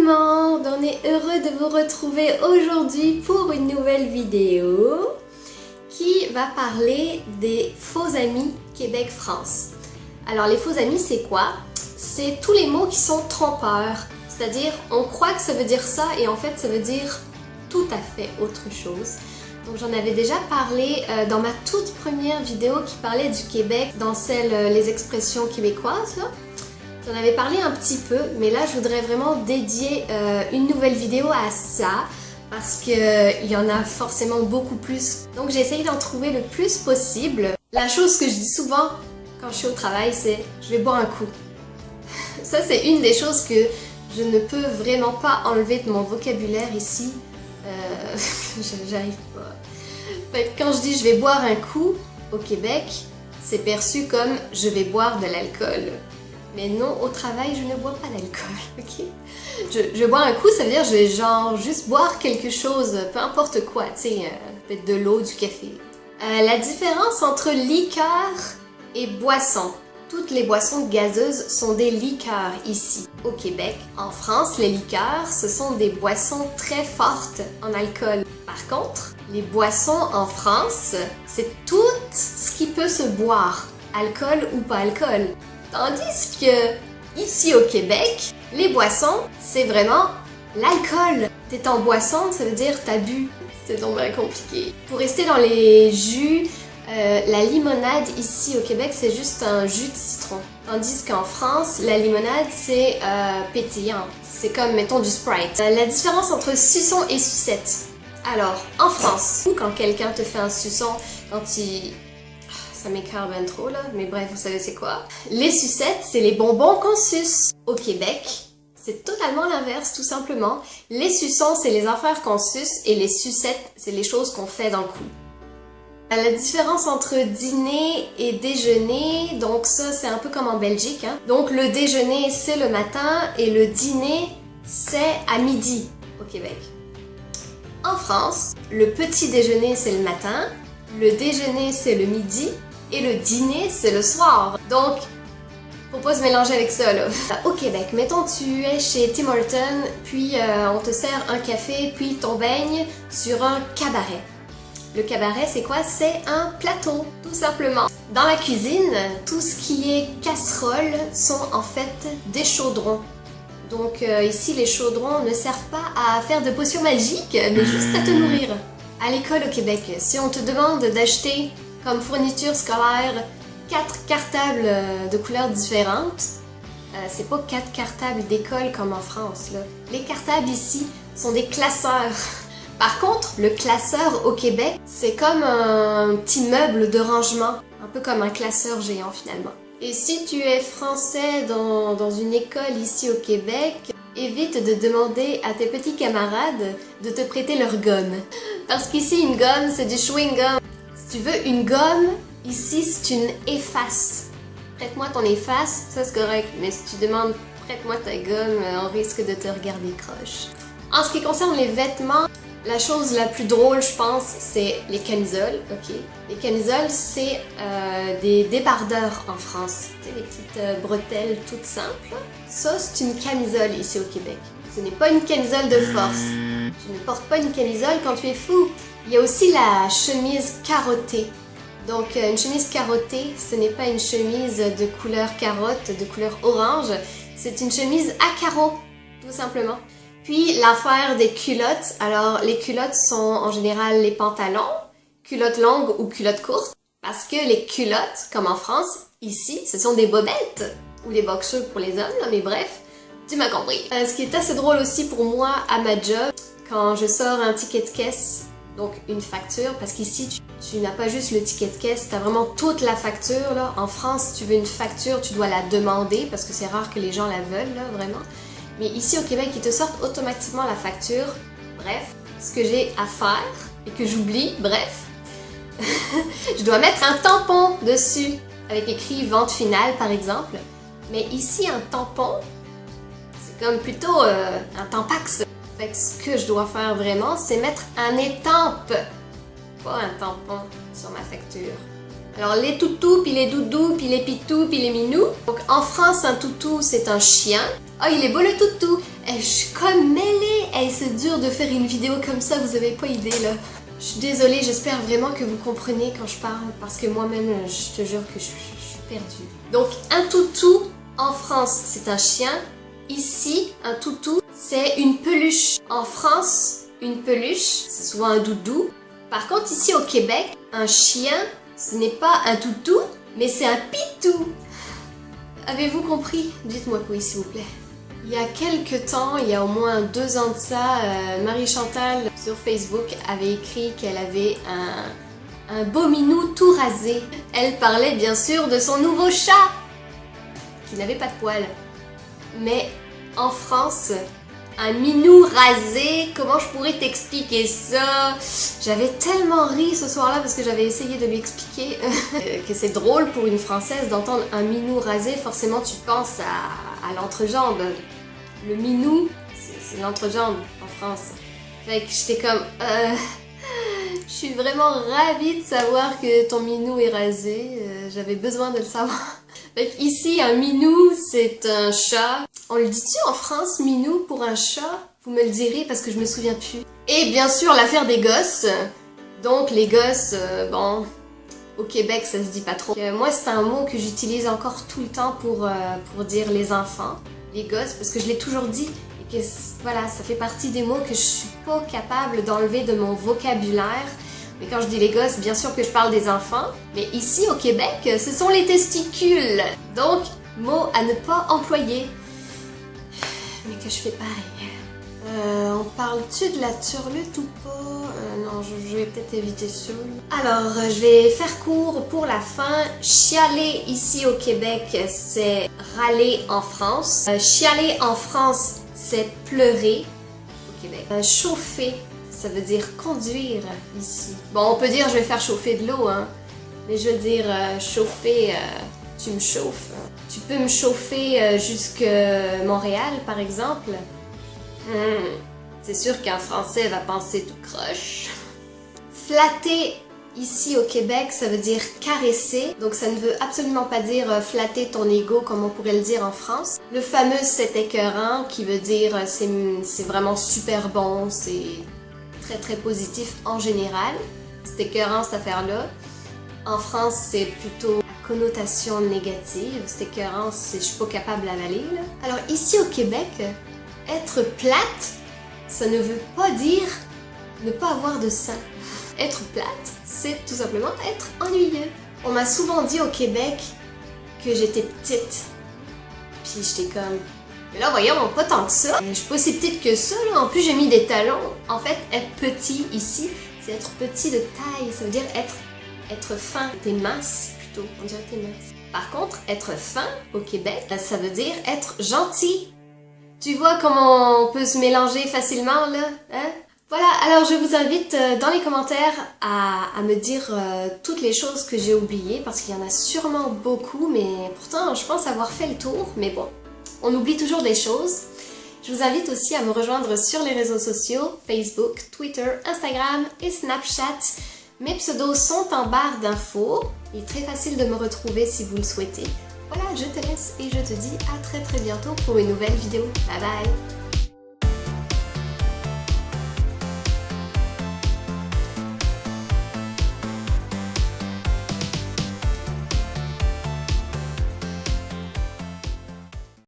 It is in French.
monde, on est heureux de vous retrouver aujourd'hui pour une nouvelle vidéo qui va parler des faux amis Québec-France. Alors les faux amis c'est quoi? C'est tous les mots qui sont trompeurs, c'est-à-dire on croit que ça veut dire ça et en fait ça veut dire tout à fait autre chose. Donc j'en avais déjà parlé dans ma toute première vidéo qui parlait du Québec, dans celle les expressions québécoises là. J'en avais parlé un petit peu, mais là je voudrais vraiment dédier une nouvelle vidéo à ça parce qu'il y en a forcément beaucoup plus. Donc j'ai essayé d'en trouver le plus possible. La chose que je dis souvent quand je suis au travail, c'est « je vais boire un coup ». Ça c'est une des choses que je ne peux vraiment pas enlever de mon vocabulaire ici. J'arrive pas. Fait que quand je dis « je vais boire un coup » au Québec, c'est perçu comme « je vais boire de l'alcool ». Mais non, au travail, je ne bois pas d'alcool, ok? Je bois un coup, ça veut dire je vais genre juste boire quelque chose, peu importe quoi, tu sais, peut-être de l'eau, du café. La différence entre liqueur et boisson. Toutes les boissons gazeuses sont des liqueurs ici, au Québec. En France, les liqueurs, ce sont des boissons très fortes en alcool. Par contre, les boissons en France, c'est tout ce qui peut se boire, alcool ou pas alcool. Tandis que, ici au Québec, les boissons, c'est vraiment l'alcool. T'es en boisson, ça veut dire t'as bu. C'est donc bien compliqué. Pour rester dans les jus, la limonade ici au Québec, c'est juste un jus de citron. Tandis qu'en France, la limonade, c'est pétillant. C'est comme, mettons, du Sprite. La différence entre suçon et sucette. Alors, en France, quand quelqu'un te fait un suçon, quand il... Ça m'écarte ben trop là, mais bref, vous savez c'est quoi. Les sucettes, c'est les bonbons qu'on suce. Au Québec, c'est totalement l'inverse, tout simplement. Les suçons, c'est les affaires qu'on suce et les sucettes, c'est les choses qu'on fait dans le cou. La différence entre dîner et déjeuner, donc ça c'est un peu comme en Belgique, hein. Donc le déjeuner c'est le matin et le dîner c'est à midi au Québec. En France, le petit déjeuner c'est le matin, le déjeuner c'est le midi, et le dîner, c'est le soir. Donc, faut pas se mélanger avec ça, là. Au Québec, mettons tu es chez Tim Hortons, puis on te sert un café, puis ton beigne sur un cabaret. Le cabaret, c'est quoi? C'est un plateau, tout simplement. Dans la cuisine, tout ce qui est casserole sont en fait des chaudrons. Donc ici, les chaudrons ne servent pas à faire de potions magiques, mais juste à te nourrir. À l'école au Québec, si on te demande d'acheter comme fourniture scolaire 4 cartables de couleurs différentes. C'est pas 4 cartables d'école comme en France, là. Les cartables ici sont des classeurs. Par contre, le classeur au Québec, c'est comme un petit meuble de rangement, un peu comme un classeur géant finalement. Et si tu es français dans une école ici au Québec, évite de demander à tes petits camarades de te prêter leur gomme. Parce qu'ici, une gomme, c'est du chewing-gum. Si tu veux une gomme, ici c'est une efface. Prête-moi ton efface, ça c'est correct. Mais si tu demandes prête-moi ta gomme, on risque de te regarder croche. En ce qui concerne les vêtements, la chose la plus drôle je pense, c'est les camisoles. Ok. Les camisoles, c'est des débardeurs en France. Tu sais, les petites bretelles toutes simples. Ça c'est une camisole ici au Québec. Ce n'est pas une camisole de force. Tu ne portes pas une camisole quand tu es fou. Il y a aussi la chemise carottée. Donc une chemise carottée, ce n'est pas une chemise de couleur carotte, de couleur orange, c'est une chemise à carreaux, tout simplement. Puis l'affaire des culottes, alors les culottes sont en général les pantalons, culottes longues ou culottes courtes, parce que les culottes, comme en France, ici, ce sont des bobettes, ou des boxers pour les hommes, là, mais bref, tu m'as compris. Ce qui est assez drôle aussi pour moi à ma job, quand je sors un ticket de caisse, donc une facture, parce qu'ici tu n'as pas juste le ticket de caisse, tu as vraiment toute la facture là. En France, si tu veux une facture, tu dois la demander parce que c'est rare que les gens la veulent là, vraiment. Mais ici au Québec, ils te sortent automatiquement la facture. Bref, ce que j'ai à faire et que j'oublie, bref, je dois mettre un tampon dessus avec écrit vente finale par exemple. Mais ici, un tampon, c'est comme plutôt un tampax. Fait que ce que je dois faire vraiment, c'est mettre un étampe, pas un tampon, sur ma facture. Alors les toutous, puis les doudous, puis les pitous, puis les minous. Donc en France, un toutou, c'est un chien. Oh, il est beau le toutou! Je suis comme hey, c'est dur de faire une vidéo comme ça, vous avez pas idée là. Je suis désolée, j'espère vraiment que vous comprenez quand je parle, parce que moi-même, je te jure que je suis perdue. Donc, un toutou, en France, c'est un chien. Ici, un toutou, c'est une peluche. En France, une peluche, c'est souvent un doudou. Par contre, ici au Québec, un chien, ce n'est pas un toutou, mais c'est un pitou. Avez-vous compris? Dites-moi oui, s'il vous plaît. Il y a quelques temps, il y a au moins 2 ans de ça, Marie-Chantal sur Facebook avait écrit qu'elle avait un beau minou tout rasé. Elle parlait bien sûr de son nouveau chat, qui n'avait pas de poils. Mais en France, un minou rasé, comment je pourrais t'expliquer ça? J'avais tellement ri ce soir-là parce que j'avais essayé de lui expliquer que c'est drôle pour une Française d'entendre un minou rasé. Forcément, tu penses à l'entrejambe. Le minou, c'est l'entrejambe en France. Fait que j'étais comme... je suis vraiment ravie de savoir que ton minou est rasé. J'avais besoin de le savoir. Fait que ici, un minou, c'est un chat. On le dit-tu en France, minou, pour un chat? Vous me le direz parce que je me souviens plus. Et bien sûr, l'affaire des gosses. Donc, les gosses, bon... Au Québec, ça se dit pas trop. Moi, c'est un mot que j'utilise encore tout le temps pour dire les enfants, les gosses, parce que je l'ai toujours dit. Et que, voilà, ça fait partie des mots que je suis pas capable d'enlever de mon vocabulaire. Mais quand je dis les gosses, bien sûr que je parle des enfants. Mais ici, au Québec, ce sont les testicules. Donc, mot à ne pas employer. Mais que je fais pareil. On parle-tu de la turlute ou pas? Non, je vais peut-être éviter ça. Alors, je vais faire court pour la fin. Chialer ici au Québec, c'est râler en France. Chialer en France, c'est pleurer au Québec. Chauffer, ça veut dire conduire ici. Bon, on peut dire je vais faire chauffer de l'eau, hein. Mais je veux dire chauffer, tu me chauffes. Tu peux me chauffer jusqu'à Montréal, par exemple. C'est sûr qu'un Français va penser tout croche. Flatter ici au Québec, ça veut dire caresser. Donc ça ne veut absolument pas dire flatter ton ego comme on pourrait le dire en France. Le fameux c'est écœurant qui veut dire c'est vraiment super bon, c'est très très positif en général. C'est écœurant cette affaire-là. En France, c'est plutôt à connotation négative. C'est écœurant, je suis pas capable d'avaler. Alors ici au Québec, être plate, ça ne veut pas dire ne pas avoir de sein. Être plate, c'est tout simplement être ennuyeux. On m'a souvent dit au Québec que j'étais petite. Puis j'étais comme, mais là voyons, pas tant que ça. Je suis pas si petite que ça, là. En plus j'ai mis des talons. En fait, être petit ici, c'est être petit de taille. Ça veut dire être fin. T'es mince plutôt, on dirait que t'es mince. Par contre, être fin au Québec, ça veut dire être gentil. Tu vois comment on peut se mélanger facilement, là, hein? Voilà, alors je vous invite dans les commentaires à me dire toutes les choses que j'ai oubliées, parce qu'il y en a sûrement beaucoup, mais pourtant je pense avoir fait le tour, mais bon, on oublie toujours des choses. Je vous invite aussi à me rejoindre sur les réseaux sociaux, Facebook, Twitter, Instagram et Snapchat. Mes pseudos sont en barre d'infos, il est très facile de me retrouver si vous le souhaitez. Voilà, je te laisse et je te dis à très bientôt pour une nouvelle vidéo. Bye bye!